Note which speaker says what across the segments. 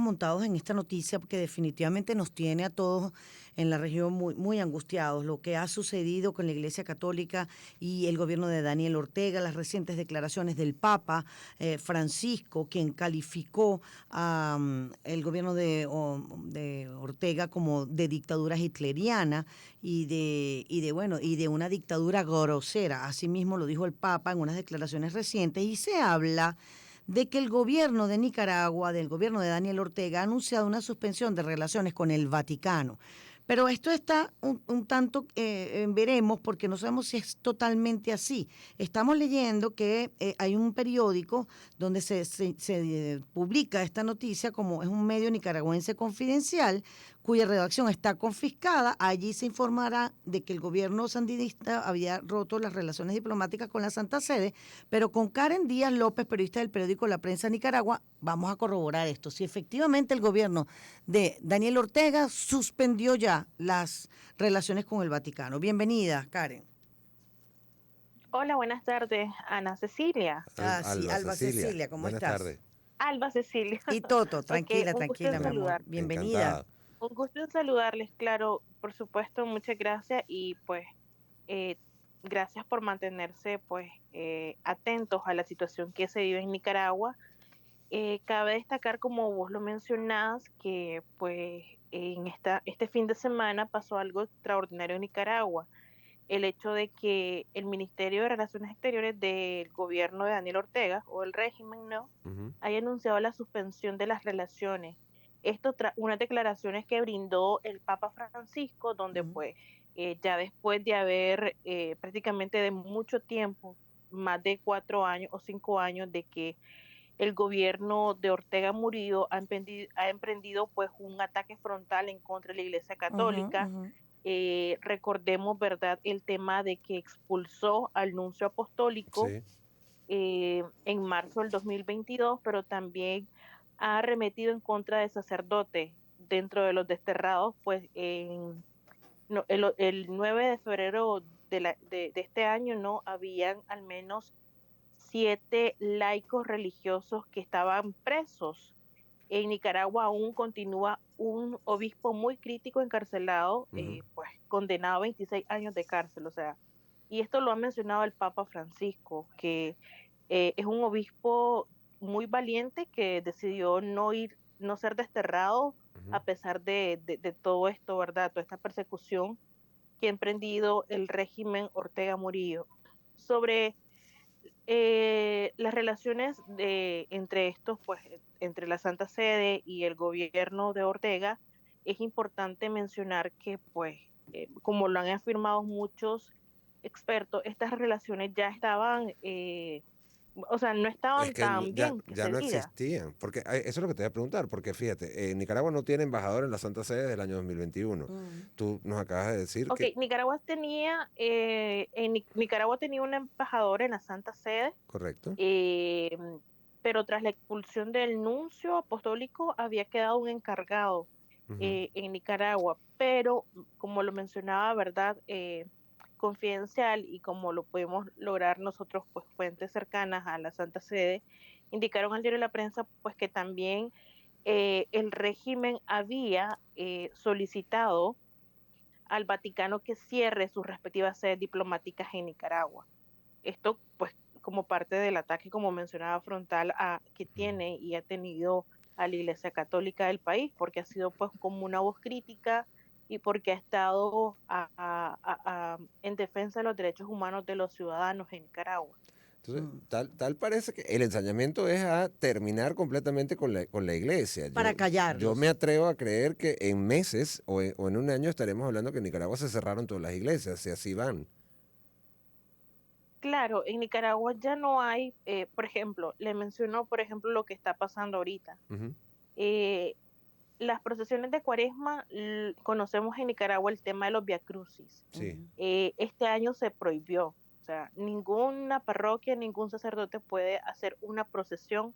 Speaker 1: montados en esta noticia porque definitivamente nos tiene a todos en la región muy angustiados. Lo que ha sucedido con la Iglesia Católica y el gobierno de Daniel Ortega, las recientes declaraciones del Papa Francisco, quien calificó a el gobierno de Ortega como de dictadura hitleriana y de una dictadura grosera. Asimismo lo dijo el Papa en unas declaraciones recientes y se habla de que el gobierno de Nicaragua, del gobierno de Daniel Ortega, ha anunciado una suspensión de relaciones con el Vaticano. Pero esto está un tanto, veremos, porque no sabemos si es totalmente así. Estamos leyendo que hay un periódico donde se publica esta noticia, como es un medio nicaragüense confidencial, cuya redacción está confiscada. Allí se informará de que el gobierno sandinista había roto las relaciones diplomáticas con la Santa Sede, pero con Karen Díaz López, periodista del periódico La Prensa Nicaragua, vamos a corroborar esto. Si efectivamente el gobierno de Daniel Ortega suspendió ya las relaciones con el Vaticano. Bienvenida, Karen.
Speaker 2: Hola, buenas tardes, Ana Cecilia.
Speaker 1: Sí,
Speaker 3: Alba
Speaker 1: Alba
Speaker 3: Cecilia,
Speaker 1: Cecilia, ¿cómo
Speaker 3: buenas
Speaker 1: estás?
Speaker 3: tardes.
Speaker 2: Alba Cecilia.
Speaker 1: Y Toto,
Speaker 2: Ok,
Speaker 1: tranquila,
Speaker 2: un gusto en
Speaker 1: tranquila, mi amor.
Speaker 2: saludar.
Speaker 1: Bienvenida.
Speaker 3: Encantado.
Speaker 2: Un gusto en saludarles, claro, por supuesto, muchas gracias y pues eh, gracias por mantenerse pues atentos a la situación que se vive en Nicaragua. Cabe destacar, como vos lo mencionás, que pues este fin de semana pasó algo extraordinario en Nicaragua. El hecho de que el Ministerio de Relaciones Exteriores del gobierno de Daniel Ortega, o el régimen, ¿no?,
Speaker 3: Ujú.
Speaker 2: haya anunciado la suspensión de las relaciones. Esto tras unas declaraciones que brindó el Papa Francisco, donde
Speaker 1: Uh
Speaker 2: pues ya después de haber prácticamente de mucho tiempo, más de 4 años o 5 años, de que el gobierno de Ortega Murillo ha emprendido pues un ataque frontal en contra de la Iglesia
Speaker 1: -huh,
Speaker 2: Católica.
Speaker 1: uh -huh.
Speaker 2: Recordemos, ¿verdad?, el tema de que expulsó al nuncio apostólico
Speaker 3: Sí.
Speaker 2: en marzo del 2022, pero también ha arremetido en contra de sacerdotes dentro de los desterrados, pues no, el 9 de febrero de este año no habían al menos 7 laicos religiosos que estaban presos. En Nicaragua aún continúa un obispo muy crítico encarcelado,
Speaker 3: Ujú.
Speaker 2: pues condenado a 26 años de cárcel, o sea, y esto lo ha mencionado el Papa Francisco, que es un obispo muy valiente que decidió no ser desterrado
Speaker 3: Ujú.
Speaker 2: a pesar de todo esto, ¿verdad? Toda esta persecución que ha emprendido el régimen Ortega Murillo. Sobre las relaciones entre estos, pues, entre la Santa Sede y el gobierno de Ortega, es importante mencionar que, pues, como lo han afirmado muchos expertos, estas relaciones ya estaban, o sea, no
Speaker 3: Es
Speaker 2: estaban
Speaker 3: que
Speaker 2: tan bien, que
Speaker 3: ya
Speaker 2: se
Speaker 3: no
Speaker 2: diga.
Speaker 3: existían, porque eso es lo que te voy a preguntar, porque fíjate, Nicaragua no tiene embajador en la Santa Sede desde el año 2021.
Speaker 1: Uh
Speaker 3: Tú nos acabas de decir
Speaker 2: Ok,
Speaker 3: que,
Speaker 2: Nicaragua tenía un embajador en la Santa Sede.
Speaker 3: correcto.
Speaker 2: Eh, pero tras la expulsión del nuncio apostólico había quedado un encargado
Speaker 3: Ujú.
Speaker 2: en Nicaragua, pero como lo mencionaba, ¿verdad? Confidencial y como lo pudimos lograr nosotros, pues fuentes cercanas a la Santa Sede, indicaron al diario La Prensa, pues que también el régimen había solicitado al Vaticano que cierre sus respectivas sedes diplomáticas en Nicaragua. Esto, pues, como parte del ataque, como mencionaba, frontal que tiene y ha tenido a la Iglesia Católica del país, porque ha sido, pues, como una voz crítica y porque ha estado en defensa de los derechos humanos de los ciudadanos en Nicaragua.
Speaker 3: Entonces,
Speaker 1: -huh.
Speaker 3: tal parece que el ensañamiento es a terminar completamente con la iglesia.
Speaker 1: Para
Speaker 3: Yo me
Speaker 1: callarlos.
Speaker 3: atrevo a creer que en meses o en un año estaremos hablando que en Nicaragua se cerraron todas las iglesias, y así van.
Speaker 2: Claro, en Nicaragua ya no hay, por ejemplo, le menciono, por ejemplo, lo que está pasando ahorita.
Speaker 3: Ujú.
Speaker 2: Eh, las procesiones de Cuaresma, conocemos en Nicaragua el tema de los viacrucis.
Speaker 1: Uh
Speaker 3: Sí.
Speaker 1: -huh.
Speaker 2: Este año se prohibió, o sea, ninguna parroquia, ningún sacerdote puede hacer una procesión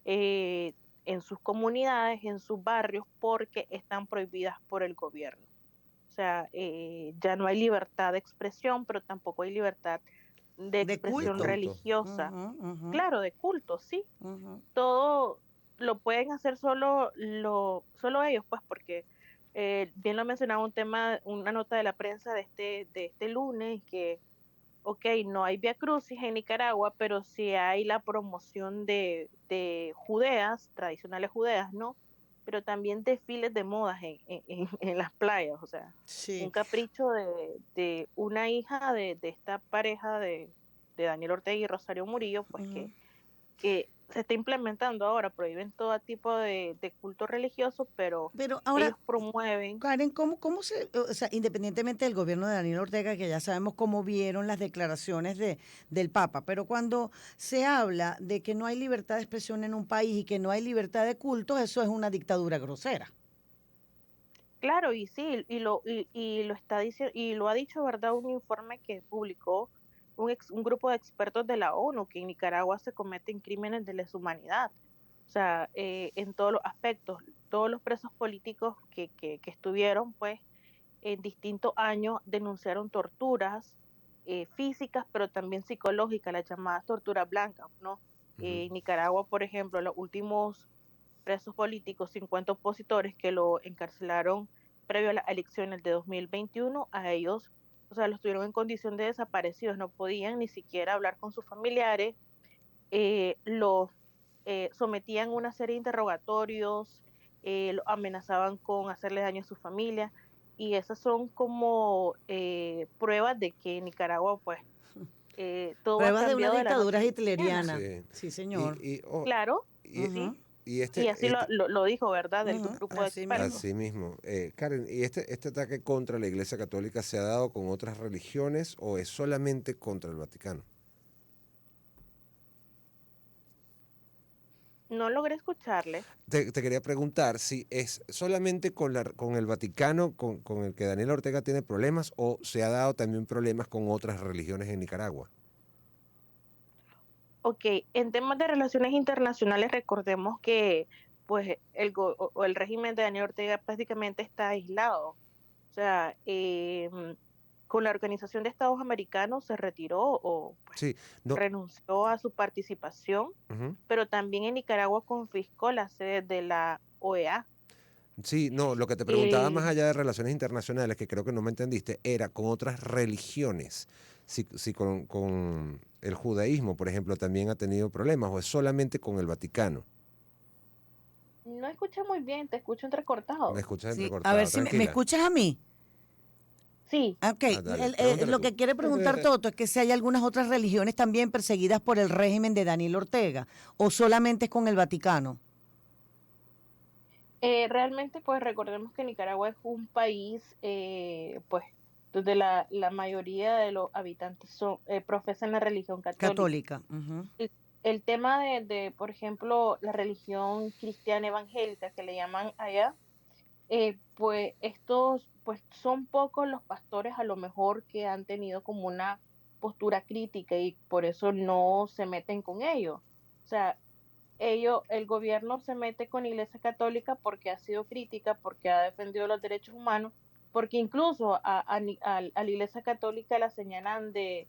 Speaker 2: eh, en sus comunidades, en sus barrios, porque están prohibidas por el gobierno. O sea, ya no hay libertad de expresión, pero tampoco hay libertad de
Speaker 1: De
Speaker 3: De
Speaker 2: expresión
Speaker 1: culto.
Speaker 3: culto.
Speaker 2: religiosa.
Speaker 1: Uh -huh, uh -huh,
Speaker 2: Claro, de culto, sí.
Speaker 1: uh -huh.
Speaker 2: Todo lo pueden hacer solo ellos, pues porque bien lo mencionaba una nota de la prensa de este lunes, que, ok, no hay Vía Crucis en Nicaragua, pero sí hay la promoción de judeas, tradicionales judeas, ¿no? Pero también desfiles de modas en las playas, o sea, un
Speaker 1: Sí.
Speaker 2: capricho de una hija de esta pareja de Daniel Ortega y Rosario Murillo, pues
Speaker 1: Ujú.
Speaker 2: que se está implementando ahora, prohíben todo tipo de culto religioso, pero
Speaker 1: Pero ahora,
Speaker 2: ellos promueven.
Speaker 1: Karen, ¿cómo se, o sea, independientemente del gobierno de Daniel Ortega, que ya sabemos cómo vieron las declaraciones del Papa, pero cuando se habla de que no hay libertad de expresión en un país y que no hay libertad de culto, eso es una dictadura grosera.
Speaker 2: Claro, y sí, y lo está diciendo, y lo ha dicho, ¿verdad? Un informe que publicó un grupo de expertos de la ONU, que en Nicaragua se cometen crímenes de lesa humanidad. O sea, en todos los aspectos, todos los presos políticos que estuvieron, pues, en distintos años denunciaron torturas físicas, pero también psicológicas, las llamadas torturas blancas, ¿no?
Speaker 3: Ujú.
Speaker 2: En Nicaragua, por ejemplo, los últimos presos políticos, 50 opositores que lo encarcelaron previo a las elecciones de 2021, a ellos, o sea, los tuvieron en condición de desaparecidos, no podían ni siquiera hablar con sus familiares, los sometían a una serie de interrogatorios, lo amenazaban con hacerle daño a su familia, y esas son como pruebas de que en Nicaragua, pues, todo ha
Speaker 1: Pruebas de una
Speaker 2: cambiado de la noche
Speaker 1: dictadura
Speaker 2: a la mañana.
Speaker 1: hitleriana.
Speaker 3: Sí.
Speaker 1: Sí, señor.
Speaker 3: Y,
Speaker 2: Claro,
Speaker 3: y,
Speaker 1: Ujú,
Speaker 2: sí,
Speaker 3: y
Speaker 2: y así lo dijo, ¿verdad? Del
Speaker 1: ujú,
Speaker 2: grupo de
Speaker 1: así
Speaker 2: expertos.
Speaker 1: mismo.
Speaker 3: así mismo, Karen, ¿y este ataque contra la Iglesia Católica se ha dado con otras religiones o es solamente contra el Vaticano?
Speaker 2: No logré escucharle.
Speaker 3: Te quería preguntar si es solamente con el Vaticano con el que Daniel Ortega tiene problemas o se ha dado también problemas con otras religiones en Nicaragua.
Speaker 2: Ok, en temas de relaciones internacionales, recordemos que pues o el régimen de Daniel Ortega prácticamente está aislado. O sea, con la Organización de Estados Americanos se retiró o pues,
Speaker 3: Sí, no.
Speaker 2: renunció a su participación,
Speaker 3: Ujú.
Speaker 2: pero también en Nicaragua confiscó la sede de la OEA.
Speaker 3: Sí, no, lo que te preguntaba más allá de relaciones internacionales, que creo que no me entendiste, era con otras religiones. Si con el judaísmo, por ejemplo, también ha tenido problemas o es solamente con el Vaticano.
Speaker 2: No escuché muy bien, te escucho
Speaker 3: Me
Speaker 2: entrecortado.
Speaker 3: escuchas
Speaker 1: Sí, a ver
Speaker 3: entrecortado,
Speaker 1: si me
Speaker 3: tranquila.
Speaker 1: escuchas a mí.
Speaker 2: Sí,
Speaker 1: Ok,
Speaker 3: Dale, pregúntale
Speaker 1: lo
Speaker 3: tú.
Speaker 1: que quiere preguntar Toto es que si hay algunas otras religiones también perseguidas por el régimen de Daniel Ortega o solamente es con el Vaticano.
Speaker 2: realmente, pues recordemos que Nicaragua es un país, pues, donde la mayoría de los habitantes profesan la religión católica.
Speaker 1: Católica. Ujú.
Speaker 2: El tema por ejemplo, la religión cristiana evangélica que le llaman allá, pues estos, pues son pocos los pastores a lo mejor que han tenido como una postura crítica y por eso no se meten con ellos. O sea, el gobierno se mete con Iglesia Católica porque ha sido crítica, porque ha defendido los derechos humanos, porque incluso a la Iglesia Católica la señalan de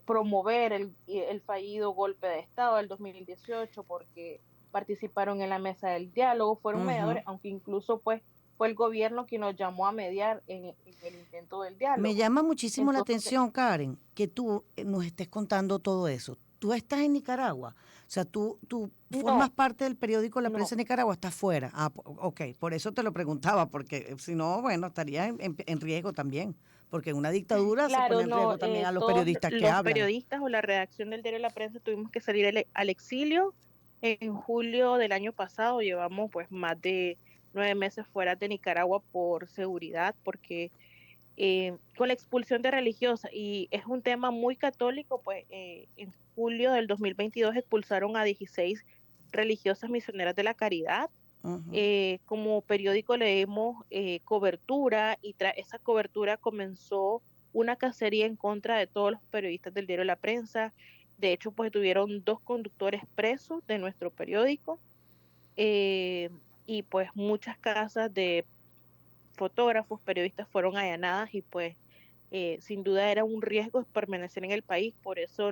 Speaker 2: promover el fallido golpe de Estado del 2018 porque participaron en la mesa del diálogo, fueron
Speaker 1: Ujú.
Speaker 2: mediadores, aunque incluso pues fue el gobierno quien nos llamó a mediar en el intento del
Speaker 1: Me
Speaker 2: diálogo.
Speaker 1: llama muchísimo la
Speaker 2: Entonces,
Speaker 1: atención, Karen, que tú nos estés contando todo eso. Tú estás en Nicaragua, o sea, tú formas
Speaker 2: no,
Speaker 1: parte del periódico La Prensa
Speaker 2: no.
Speaker 1: de Nicaragua, estás fuera. Ah, ok, por eso te lo preguntaba, porque si no, bueno, estaría en riesgo también, porque en una dictadura se pone
Speaker 2: Claro,
Speaker 1: en
Speaker 2: no,
Speaker 1: riesgo también a los
Speaker 2: todos
Speaker 1: periodistas que
Speaker 2: los
Speaker 1: hablan.
Speaker 2: periodistas o la redacción del diario La Prensa tuvimos que salir al exilio. En julio del año pasado llevamos pues más de 9 meses fuera de Nicaragua por seguridad, porque con la expulsión de religiosas, y es un tema muy católico, pues en julio del 2022 expulsaron a 16 religiosas misioneras de la caridad.
Speaker 1: Ujú.
Speaker 2: Como periódico leemos cobertura y tras esa cobertura comenzó una cacería en contra de todos los periodistas del diario La Prensa. De hecho, pues tuvieron 2 conductores presos de nuestro periódico, eh, y pues muchas casas de fotógrafos, periodistas fueron allanadas y pues sin duda era un riesgo permanecer en el país. Por eso,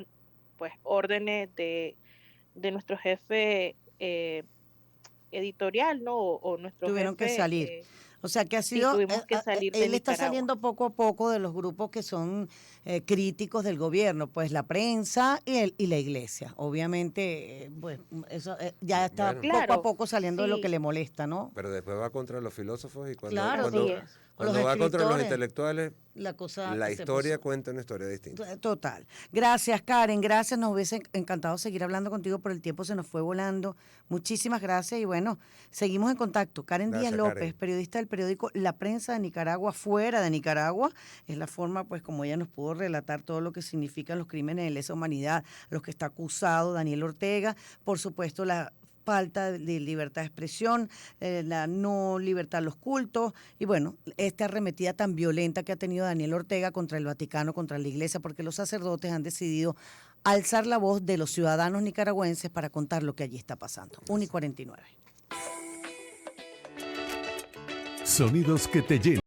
Speaker 2: pues órdenes de nuestro jefe editorial, ¿no? O nuestro
Speaker 1: Tuvieron que
Speaker 2: jefe,
Speaker 1: salir. O sea que ha
Speaker 2: sí,
Speaker 1: sido,
Speaker 2: tuvimos que salir de
Speaker 1: él está
Speaker 2: Nicaragua.
Speaker 1: saliendo poco a poco de los grupos que son críticos del gobierno, pues la prensa y la iglesia. Obviamente, pues eso ya está
Speaker 3: Bueno,
Speaker 1: poco a
Speaker 2: Claro,
Speaker 1: poco saliendo de lo que
Speaker 2: sí,
Speaker 1: le molesta, ¿no?
Speaker 3: pero después va contra los filósofos y
Speaker 1: Claro,
Speaker 2: así es.
Speaker 1: o los
Speaker 3: cuando va contra los
Speaker 1: escritores,
Speaker 3: intelectuales,
Speaker 1: la cosa
Speaker 3: la
Speaker 1: se
Speaker 3: historia
Speaker 1: puso.
Speaker 3: cuenta una historia distinta.
Speaker 1: Total. Gracias, Karen. Gracias. Nos hubiese encantado seguir hablando contigo, pero el tiempo se nos fue volando. Muchísimas gracias y bueno, seguimos en contacto. Karen Díaz
Speaker 3: Gracias,
Speaker 1: López,
Speaker 3: Karen.
Speaker 1: periodista del periódico La Prensa de Nicaragua, fuera de Nicaragua. Es la forma, pues, como ella nos pudo relatar todo lo que significan los crímenes de lesa humanidad, los que está acusado Daniel Ortega. Por supuesto, la falta de libertad de expresión, la no libertad de los cultos y bueno, esta arremetida tan violenta que ha tenido Daniel Ortega contra el Vaticano, contra la Iglesia, porque los sacerdotes han decidido alzar la voz de los ciudadanos nicaragüenses para contar lo que allí está pasando. 1:49.
Speaker 4: Sonidos que te llenan.